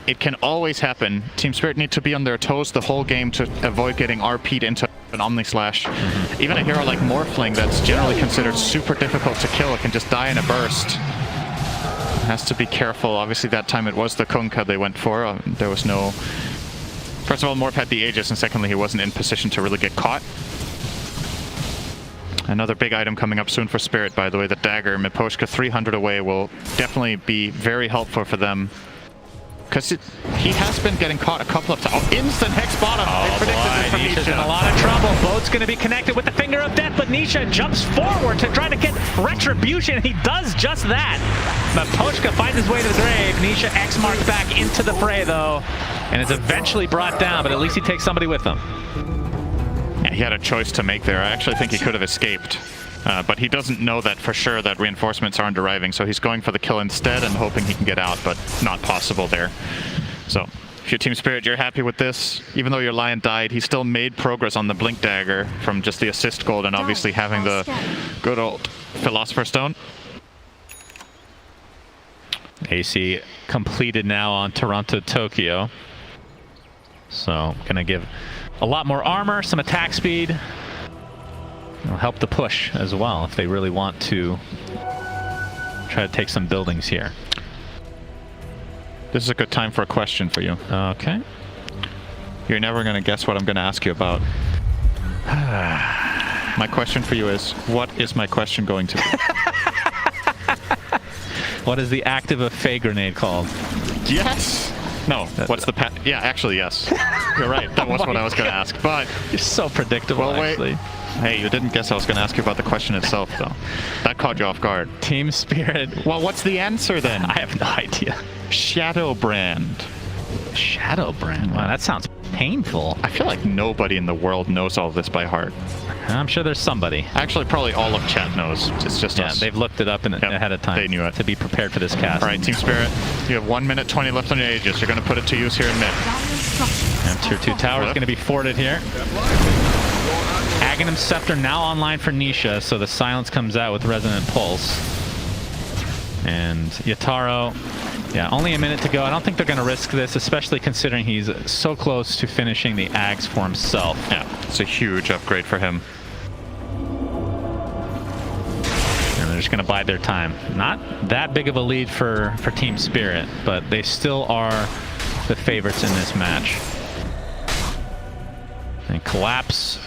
It can always happen. Team Spirit need to be on their toes the whole game to avoid getting RP'd into an Omni Slash. Even a hero like Morphling that's generally considered super difficult to kill can just die in a burst. Has to be careful. Obviously that time it was the Kunkka they went for. There was no... First of all, Morph had the Aegis, and secondly, he wasn't in position to really get caught. Another big item coming up soon for Spirit, by the way, the Dagger. Miposhka 300 away will definitely be very helpful for them. Because he has been getting caught a couple of times. Oh, instant Hex bottom. Oh boy, Nisha's in a lot of trouble. Boat's going to be connected with the Finger of Death, but Nisha jumps forward to try to get Retribution, and he does just that. Miposhka finds his way to the grave. Nisha X marks back into the fray, though, and is eventually brought down, but at least he takes somebody with him. Yeah, he had a choice to make there. I actually think he could have escaped. But he doesn't know that for sure that reinforcements aren't arriving, so he's going for the kill instead and hoping he can get out, but not possible there. So, if you're Team Spirit, you're happy with this. Even though your Lion died, he still made progress on the Blink Dagger from just the assist gold and obviously having the good old Philosopher's Stone. AC completed now on Toronto Tokyo. So, gonna give a lot more armor, some attack speed. It'll help the push as well if they really want to try to take some buildings here. This is a good time for a question for you. Okay. You're never going to guess what I'm going to ask you about. My question for you is, what is my question going to be? What is the active of Fey grenade called? Yes! No, what's the yeah, actually, yes. You're right, that was what I was going to ask, but... You're so predictable, well, wait. actually. Hey, you didn't guess I was going to ask you about the question itself, though. That caught you off guard. Team Spirit. Well, what's the answer, then? I have no idea. Shadow Brand. Shadow Brand? Wow, that sounds painful. I feel like nobody in the world knows all this by heart. I'm sure there's somebody. Actually, probably all of chat knows. It's just us. Yeah, they've looked it up ahead of time. They knew it. To be prepared for this cast. All right, Team Spirit, you have 1 minute 20 left on your Aegis. You're going to put it to use here in mid. And tier 2 tower is going to be forted here. Aghanim Scepter now online for Nisha, so the silence comes out with Resonant Pulse. And Yataro, yeah, only a minute to go. I don't think they're going to risk this, especially considering he's so close to finishing the Ags for himself. Yeah, it's a huge upgrade for him. And they're just going to bide their time. Not that big of a lead for Team Spirit, but they still are the favorites in this match. And Collapse,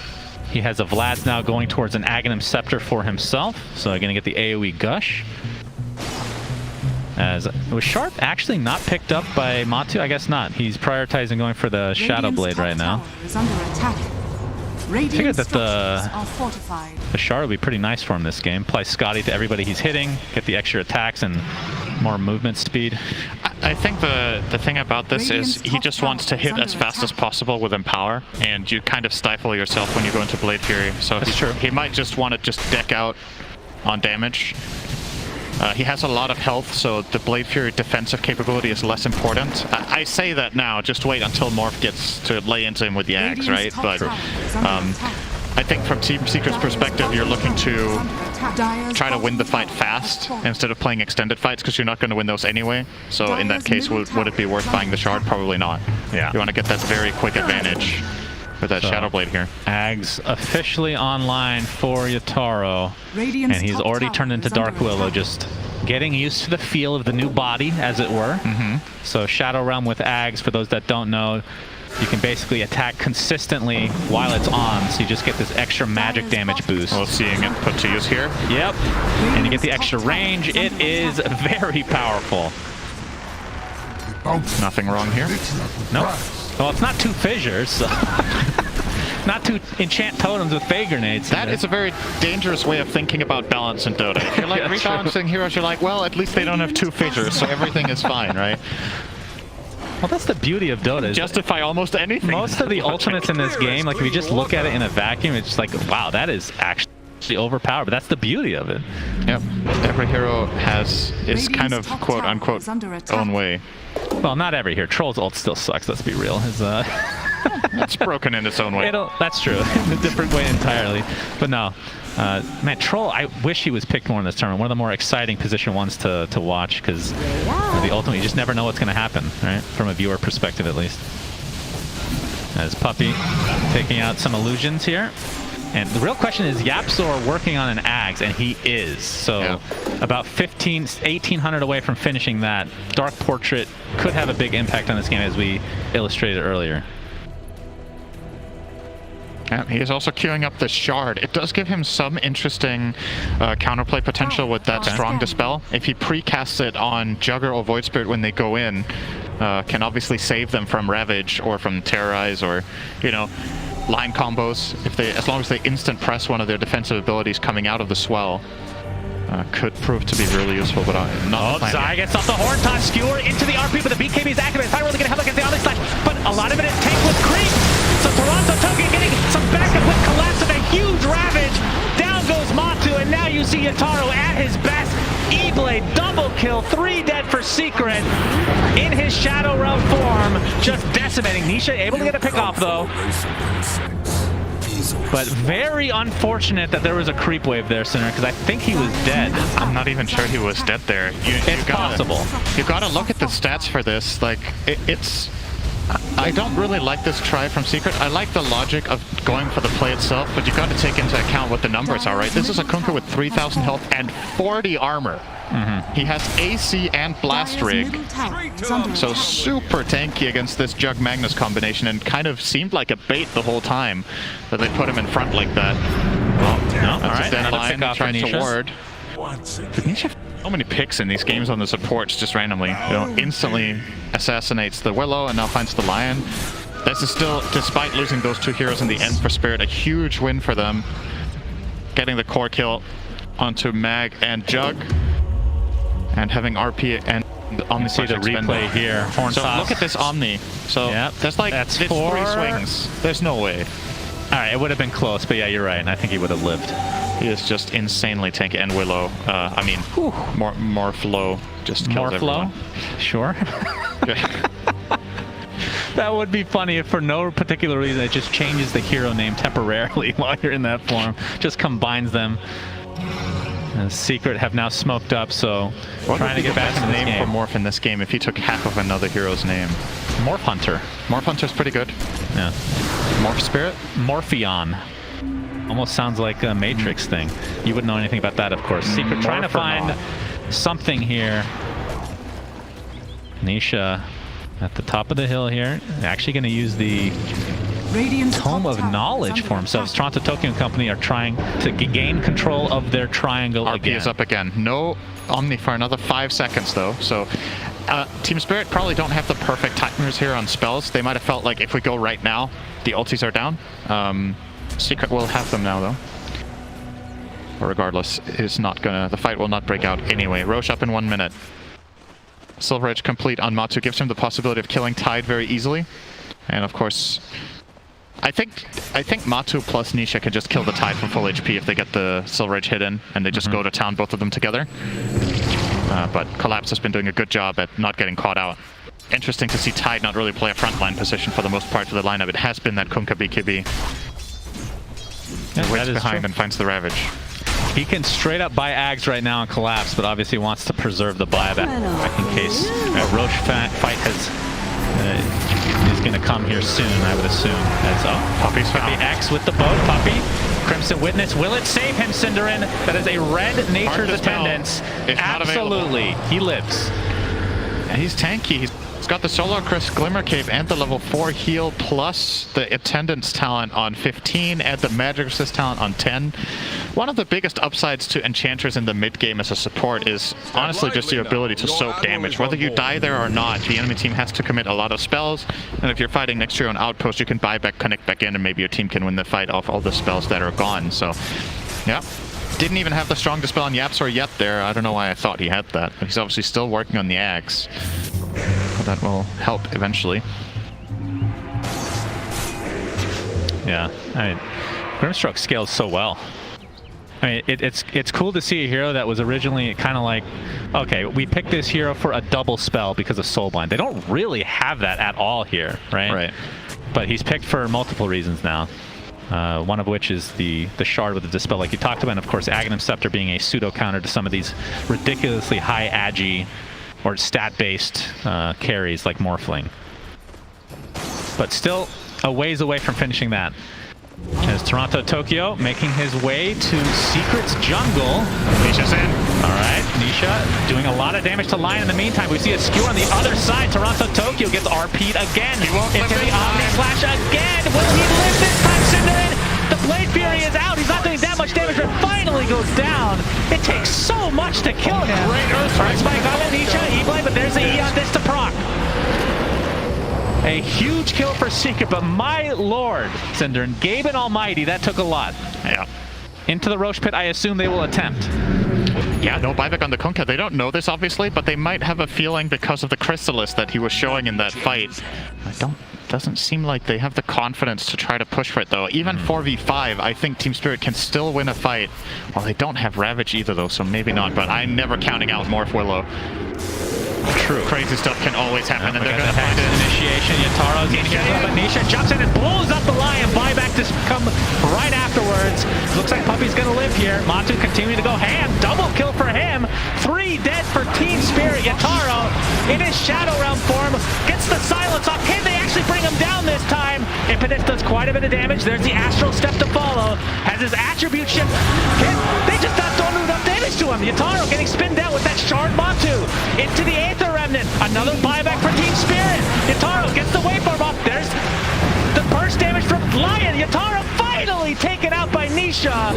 he has a Vlad's now going towards an Aghanim Scepter for himself, so going to get the AoE Gush. As was Sharp actually not picked up by Matu? I guess not. He's prioritizing going for the Shadow Blade right now. I figured that the Shard would be pretty nice for him this game. Apply Scotty to everybody he's hitting, get the extra attacks and more movement speed. I think the thing about this is he just wants to hit as fast as possible with Empower, and you kind of stifle yourself when you go into Blade Fury. So he might just want to just deck out on damage. He has a lot of health, so the Blade Fury defensive capability is less important. I say that now, just wait until Morph gets to lay into him with the Axe, right? But I think from Team Secret's perspective, you're looking to try to win the fight fast instead of playing extended fights, because you're not going to win those anyway. So in that case, would it be worth buying the Shard? Probably not. Yeah. You want to get that very quick advantage with that Shadow Blade here. Ags officially online for Yataro, and he's already turned into Dark Willow, just getting used to the feel of the new body, as it were. So Shadow Realm with Ags, for those that don't know, you can basically attack consistently while it's on, so you just get this extra magic damage boost. Well, seeing it put to use here. Yep, and you get the extra range. It is very powerful. Nothing wrong here. Nope. Well, it's not two fissures, so not two enchant totems with Fey grenades. That is a very dangerous way of thinking about balance in Dota. If you're like rebalancing heroes, you're like, well, at least they don't have two fissures, so everything is fine, right? Well, that's the beauty of Dota. Justify almost anything. Most of the ultimates in this game, like if you just look at it in a vacuum, it's just like, wow, that is actually overpowered, but that's the beauty of it. Yep. Every hero has his kind of quote-unquote own way. Well, not every hero. Troll's ult still sucks, let's be real. It's broken in its own way. That's true. In a different way entirely. But no. Man, Troll, I wish he was picked more in this tournament. One of the more exciting position ones to watch, because the ultimate, you just never know what's going to happen, right? From a viewer perspective, at least. As Puppy taking out some illusions here. And the real question is, Yapzor working on an Ags, and he is. So about 1,800 away from finishing that. Dark Portrait could have a big impact on this game, as we illustrated earlier. Yeah, he is also queuing up the Shard. It does give him some interesting counterplay potential with that strong Dispel. If he precasts it on Jugger or Void Spirit when they go in, can obviously save them from Ravage or from Terrorize, or, you know, line combos. As long as they instant press one of their defensive abilities coming out of the swell, could prove to be really useful, but not. Zai gets off the Horn Toss, Skewer into the RP, but the BKB is activated. It's not really going to help against the Omni Slash, but a lot of it is tanked with creep. So Toronto Toki getting some backup with Collapse and a huge Ravage. Down goes Matu, and now you see Yataro at his best. E-Blade double kill, 3 dead for Secret in his Shadow Realm form, just decimating. Nisha able to get a pick off though. But very unfortunate that there was a creep wave there, Sinner, because I think he was dead. I'm not even sure he was dead there. It's possible. You gotta look at the stats for this. Like, it's... I don't really like this try from Secret. I like the logic of going for the play itself, but you gotta take into account what the numbers are, right? This is a Kunkka with 3,000 health and 40 armor. He has AC and Blast Rig, so super tanky against this Jug Magnus combination, and kind of seemed like a bait the whole time that they put him in front like that. Well, that's a dead line, trying to ward. Did Nisha have so many picks in these games on the supports just randomly? You know, instantly assassinates the Willow and now finds the Lion. This is still, despite losing those two heroes in the end for Spirit, a huge win for them. Getting the core kill onto Mag and Jug, and having RP and Omni. See the replay here. Horn so toss. Look at this Omni. So there's like that's 3 swings. There's no way. All right, it would have been close, but yeah, you're right. And I think he would have lived. He is just insanely tanky. And Willow, I mean, more flow just kills everyone. Sure. That would be funny if for no particular reason it just changes the hero name temporarily while you're in that form. Just combines them. And Secret have now smoked up, so trying to get back into the name for Morph in this game if he took half of another hero's name. Morph Hunter. Morph Hunter's pretty good. Yeah. Morph Spirit? Morpheon. Almost sounds like a Matrix thing. You wouldn't know anything about that, of course. Secret trying to find something here. Nisha at the top of the hill here. Actually going to use the Tome of Knowledge for themselves. Toronto Tokyo Company are trying to gain control of their triangle RP again. is up again. No Omni for another 5 seconds though. So Team Spirit probably don't have the perfect timers here on spells. They might have felt like if we go right now, the ultis are down. Secret will have them now though. But regardless, is not gonna. The fight will not break out anyway. Roche up in 1 minute. Silver Edge complete on Matu gives him the possibility of killing Tide very easily, and of course, I think Matu plus Nisha can just kill the Tide for full HP if they get the Silver Edge hit in and they just go to town, both of them together. But Collapse has been doing a good job at not getting caught out. Interesting to see Tide not really play a frontline position for the most part of the lineup. It has been that Kunkka BKB. He waits behind and finds the Ravage. He can straight up buy Ags right now and Collapse, but obviously wants to preserve the buyback in case a Roche fight is going to come here soon, I would assume. As Puppy's found. X with the boat. Puppy. Crimson Witness. Will it save him, Cinderin? That is a red nature's attendance. Absolutely. He lives. And he's tanky. He's got the Solar Crest Glimmer Cape and the level 4 heal plus the attendance talent on 15 and the magic resist talent on 10. One of the biggest upsides to enchanters in the mid game as a support is honestly just your ability to soak damage. Whether you die there or not, the enemy team has to commit a lot of spells, and if you're fighting next to your own outpost, you can buy back, connect back in, and maybe your team can win the fight off all the spells that are gone. So, yeah. Didn't even have the strong dispel on Yapsor yet there. I don't know why I thought he had that. He's obviously still working on the Axe. But that will help eventually. Yeah, I mean, Grimstroke scales so well. I mean, it's cool to see a hero that was originally kind of like, okay, we picked this hero for a double spell because of Soulblind. They don't really have that at all here, right? Right. But he's picked for multiple reasons now. One of which is the shard with the dispel, like you talked about, and of course Aghanim Scepter being a pseudo counter to some of these ridiculously high agi or stat-based carries like Morphling. But still a ways away from finishing that. As Toronto Tokyo making his way to Secret's jungle. Nisha's in. Alright, Nisha doing a lot of damage to Lion in the meantime. We see a skewer on the other side. Toronto Tokyo gets RP'd again. He won't into the Omni Slash again. Will he live this time, Cinderin? The Blade Fury is out. He's not doing that much damage, but finally goes down. It takes so much to kill him. Great Earth Strike. Spike on Nisha, E-Blade, but there's the E on this to proc. A huge kill for Secret, but my lord, Cinderin, Gabe and Almighty, that took a lot. Yeah. Into the Roche Pit, I assume they will attempt. Yeah, no buyback on the Kunkka. They don't know this, obviously, but they might have a feeling because of the Chrysalis that he was showing in that fight. Doesn't seem like they have the confidence to try to push for it, though. Even 4v5, I think Team Spirit can still win a fight. Well, they don't have Ravage either, though, so maybe not, but I'm never counting out Morph Willow. True. Crazy stuff can always happen, and they're going to find it. Initiation, Yataro's in here, but Nisha jumps in and blows up the Lion. Buyback to come right afterwards. Looks like Puppy's going to live here. Matu continuing to go ham. Double kill for him. 3 dead for Team Spirit. Yataro in his Shadow Realm form gets the silence off. Can they actually bring him down this time? Impetus does quite a bit of damage. There's the Astral Step to follow. Has his attribute shift. They just not doing enough damage to him. Yataro getting spinned down with that Shard Matu into the Aether Remnant. Another buyback for Team Spirit. Yataro gets the waveform off. There's the burst damage from Lion. Yataro finally taken out by Nisha.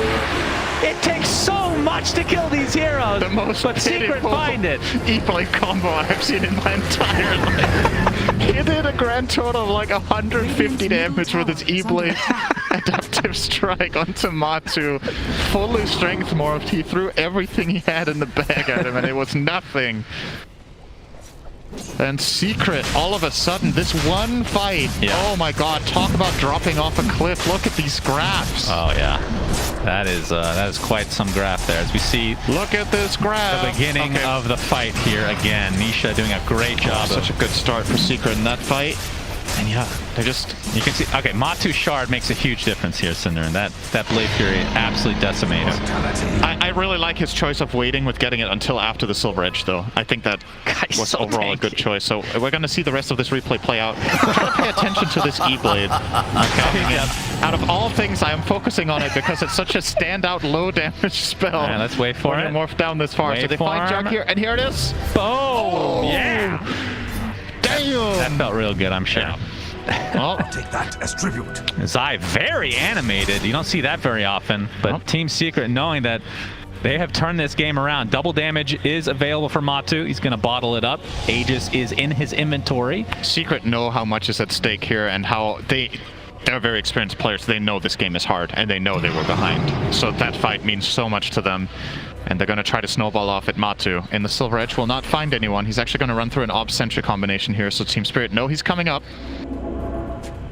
It takes so much to kill these heroes, The most but Secret find it. E-Blade combo I've seen in my entire life. He did a grand total of like 150 damage with his E-Blade adaptive strike onto Matu. Fully strength morphed. He threw everything he had in the bag at him and it was nothing. And Secret, all of a sudden, this one fight, oh my god, talk about dropping off a cliff. Look at these graphs. Oh yeah, that is quite some graph there. As we see, Look at this graph. the beginning of the fight here again. Nisha doing a great job. Such a good start for Secret in that fight. And yeah, they just... You can see, okay, Matu Shard makes a huge difference here, Cinderin. That Blade Fury absolutely decimates. I really like his choice of waiting with getting it until after the Silver Edge, though. I think that was so overall a good tanky. choice. So we're going to see the rest of this replay play out. Try to pay attention to this E-Blade. Okay. Out of all things, I am focusing on it because it's such a standout low damage spell. All right, let's wait for it. Morph down this far. So they find Jug here, and here it is. Boom! Oh, yeah! Damn! That felt real good, I'm sure. Yeah. Well, Take that as tribute. Zai, very animated. You don't see that very often. But Team Secret, knowing that they have turned this game around. Double damage is available for Matu. He's going to bottle it up. Aegis is in his inventory. Secret know how much is at stake here and how they're very experienced players. They know this game is hard, and they know they were behind. So that fight means so much to them. And they're going to try to snowball off at Matu. And the Silver Edge will not find anyone. He's actually going to run through an Ob-Sentry combination here, so Team Spirit know he's coming up.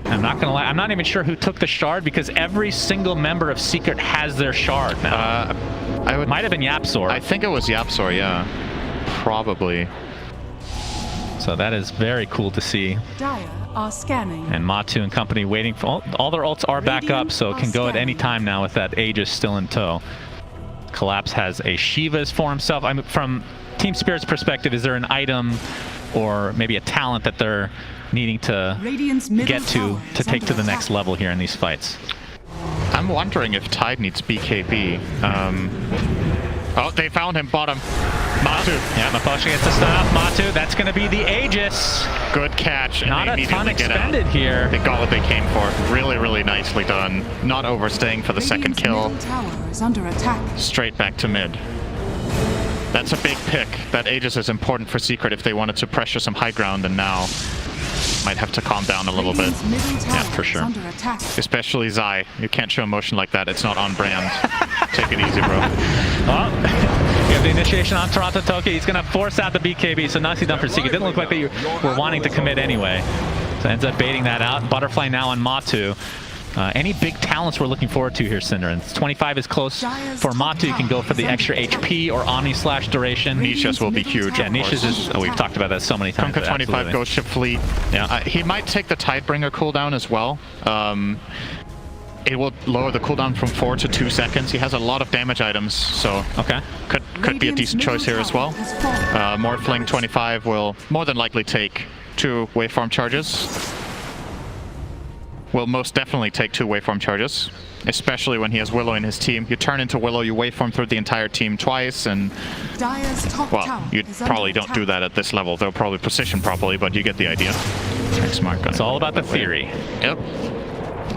I'm not going to lie. I'm not even sure who took the shard because every single member of Secret has their shard now. Might have been Yapsor. I think it was Yapsor, yeah. Probably. So that is very cool to see. Dire are scanning. And Matu and company waiting for... all their ults are back up, so it can go at any time now with that Aegis still in tow. Collapse has a Shivas for himself. I mean, from Team Spirit's perspective, is there an item or maybe a talent that they're needing to get to take to the next level here in these fights? I'm wondering if Tide needs BKB. Oh, they found him, bottom. Matu. Yeah, Miposhka gets the stun off Matu. That's going to be the Aegis. Good catch. Not a ton expended here. They got what they came for. Really, really nicely done. Not overstaying for the second kill. Middle tower is under attack. Straight back to mid. That's a big pick. That Aegis is important for Secret if they wanted to pressure some high ground, and now might have to calm down a little bit. Yeah, for sure. Especially Zai. You can't show emotion like that. It's not on brand. Take it easy, bro. Oh, you have the initiation on Toronto Toki. He's going to force out the BKB, so nicely done for Secret. Didn't look like they were wanting to commit anyway. So ends up baiting that out. Butterfly now on Matu. Any big talents we're looking forward to here, Cinderins? 25 is close for Matu. You can go for the extra HP or Omni Slash duration. Nishas will be huge. Yeah, Nishas is... Oh, we've talked about that so many times. Kunkka 25 Ghost Ship Fleet. Yeah. He might take the Tidebringer cooldown as well. It will lower the cooldown from 4 to 2 seconds. He has a lot of damage items, so could be a decent choice here as well. Morphling 25 will more than likely take 2 waveform charges. Will most definitely take 2 waveform charges, especially when he has Willow in his team. You turn into Willow, you waveform through the entire team twice, and well, you probably don't do that at this level. They'll probably position properly, but you get the idea. Smart gun. It's all about the theory. Yep.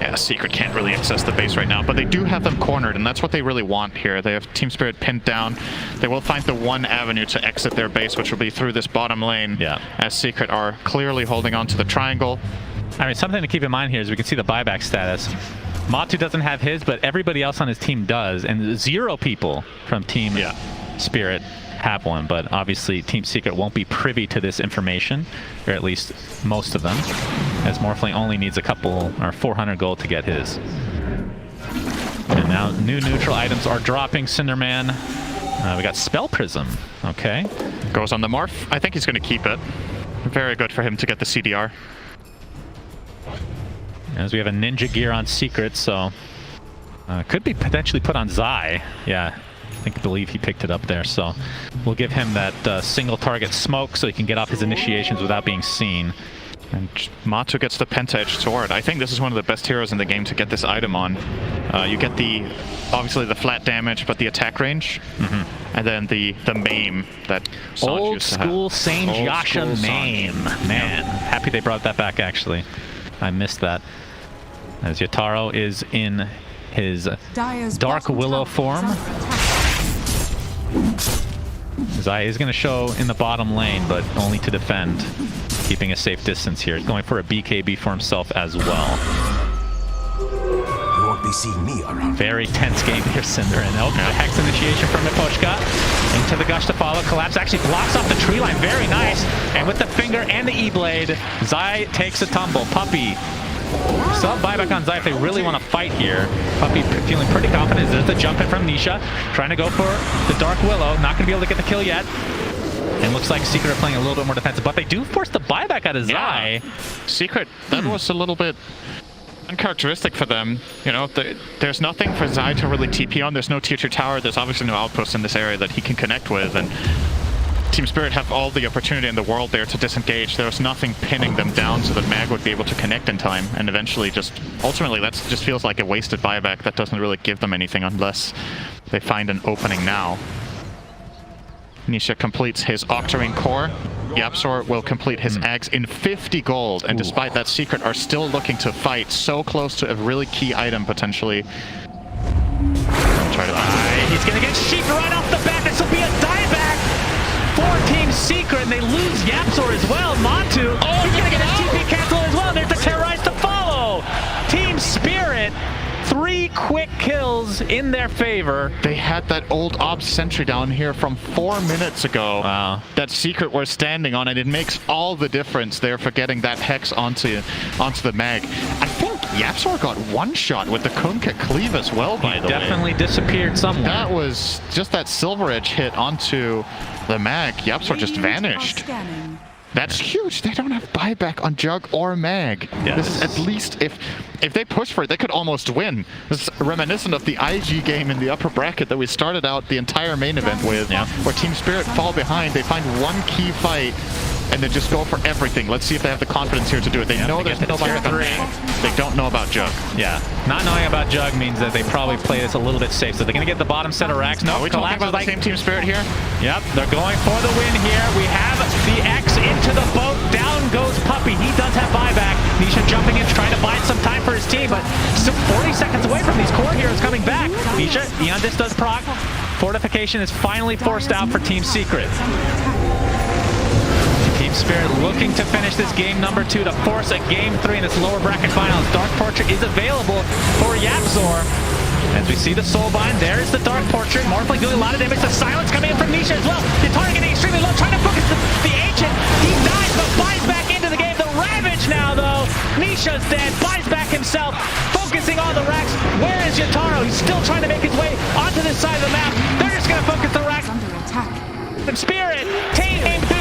Yeah, Secret can't really access the base right now, but they do have them cornered, and that's what they really want here. They have Team Spirit pinned down. They will find the one avenue to exit their base, which will be through this bottom lane, as Secret are clearly holding on to the triangle. I mean, something to keep in mind here is we can see the buyback status. Matu doesn't have his, but everybody else on his team does, and 0 people from Team Spirit have one, but obviously Team Secret won't be privy to this information, or at least most of them, as Morphling only needs a couple, or 400 gold to get his. And now new neutral items are dropping, Cinderman. We got Spell Prism, okay. Goes on the Morph. I think he's going to keep it. Very good for him to get the CDR. As we have a Ninja Gear on Secret, so could be potentially put on Zai. Yeah, I believe he picked it up there, so we'll give him that single target smoke so he can get off his initiations without being seen. And Matu gets the Penta-Edged Sword. I think this is one of the best heroes in the game to get this item on. You get obviously the flat damage, but the attack range, and then the maim that Sanj old used to have. School Sange Yasha maim. Man, happy they brought that back, actually. I missed that. As Yataro is in his Dark Willow form. Zai is going to show in the bottom lane, but only to defend, keeping a safe distance here. Going for a BKB for himself as well. You won't be seeing me around. Very tense game here, Cinder. And the Hex initiation from Miposhka. Into the Gush to follow. Collapse actually blocks off the tree line. Very nice. And with the finger and the E-Blade, Zai takes a tumble. Puppey. Still have buyback on Zai if they really want to fight here. Puppey feeling pretty confident. There's the jump in from Nisha. Trying to go for the Dark Willow. Not going to be able to get the kill yet. And looks like Secret are playing a little bit more defensive. But they do force the buyback out of Zai. Secret, that was a little bit uncharacteristic for them. You know, there's nothing for Zai to really TP on. There's no tier 2 tower. There's obviously no outpost in this area that he can connect with. And Team Spirit have all the opportunity in the world there to disengage. There was nothing pinning them down so that Mag would be able to connect in time, and eventually ultimately that just feels like a wasted buyback that doesn't really give them anything unless they find an opening now. Nisha completes his Octarine core. Yapzor will complete his Ags in 50 gold, and despite that, Secret are still looking to fight so close to a really key item potentially. Try to He's gonna get sheeped right off the bat. This will be a dieback for Team Secret, and they lose Yapzor as well. Matu, he's gonna get his TP cancel as well. There's the Terrorize to follow. Team Spirit, 3 quick kills in their favor. They had that old Obs sentry down here from 4 minutes ago. Wow. That Secret were standing on, and it makes all the difference there for getting that Hex onto the Mag. I think Yapzor got one shot with the Kunkka cleave as well, by the way. Definitely disappeared somewhere. That was just that Silver Edge hit onto the Mag. Yapzor just vanished. That's huge. They don't have buyback on Jug or Mag. Yeah, this is at least, if they push for it, they could almost win. This is reminiscent of the IG game in the upper bracket that we started out the entire main event with, where Team Spirit fall behind, they find one key fight, and then just go for everything. Let's see if they have the confidence here to do it. They know there's no buyback on Mag. They don't know about Jug. Yeah, not knowing about Jug means that they probably play this a little bit safe. So they're going to get the bottom set of racks. No, are we talking about the same Team Spirit here? Yep, they're going for the win here. We have the X into the boat. Down goes Puppy. He does have buyback. Nisha jumping in, trying to buy some time for his team, but still 40 seconds away from these core heroes coming back. Nisha, Eondis does proc. Fortification is finally forced out for Team Secret. Team Spirit looking to finish this game number 2 to force a game 3 in this lower bracket finals. Dark Portrait is available for Yapzor. As we see the Soulbind, there is the Dark Portrait. Morphling doing a lot of damage. The Silence coming in from Nisha as well. The target getting extremely low, trying to focus the Ancient. He dies, but buys back into the game. The Ravage now, though. Nisha's dead, buys back himself, focusing on the racks. Where is Yataro? He's still trying to make his way onto this side of the map. They're just going to focus the racks. Under attack. And Spirit, Game 2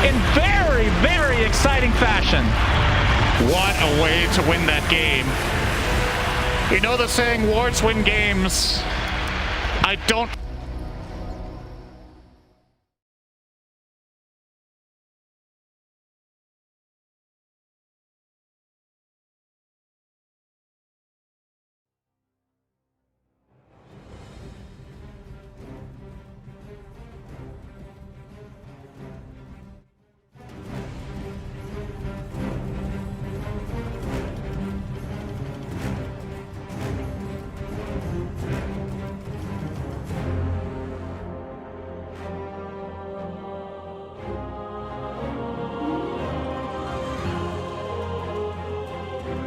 in very, very exciting fashion. What a way to win that game. You know the saying, wards win games. I don't